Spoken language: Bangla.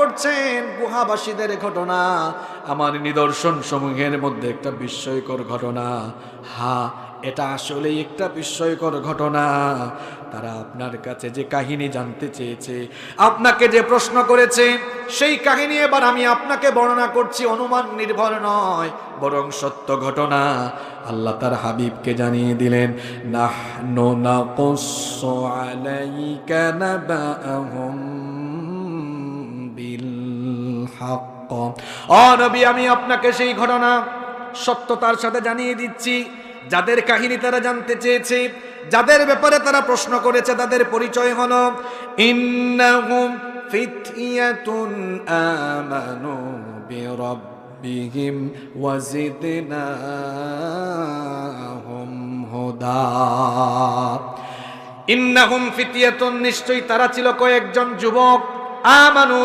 করছেন গুহাবাসীদের ঘটনা, আমার নিদর্শন সমূহের মধ্যে একটা বিস্ময়কর ঘটনা। হ্যাঁ, এটা আসলেই একটা বিস্ময়কর ঘটনা। তারা আপনার কাছে যে কাহিনী জানতে চেয়েছে, আপনাকে যে প্রশ্ন করেছে, সেই কাহিনী এবার আমি আপনাকে বর্ণনা করছি। অনুমান নির্ভর নয়, বরং সত্য ঘটনা। আল্লাহ তার হাবিবকে জানিয়ে দিলেন, নাহনু নাকুসসু আলাইকা নাবাআহুম বিল হক। ও নবী, আমি আপনাকে সেই ঘটনা সত্যতার সাথে জানিয়ে দিচ্ছি। যাদের কাহিনী তারা জানতে চেয়েছে, যাদের ব্যাপারে তারা প্রশ্ন করেছে, তাদের পরিচয় হলো ইন্নাহুম ফিতয়াতুন আমানু বিরাব্বিহিম ওয়াজিদনাহুম হুদা। ইন্নাহুম ফিতয়াতুন, নিশ্চয়ই তারা ছিল কয়েকজন যুবক, আমানু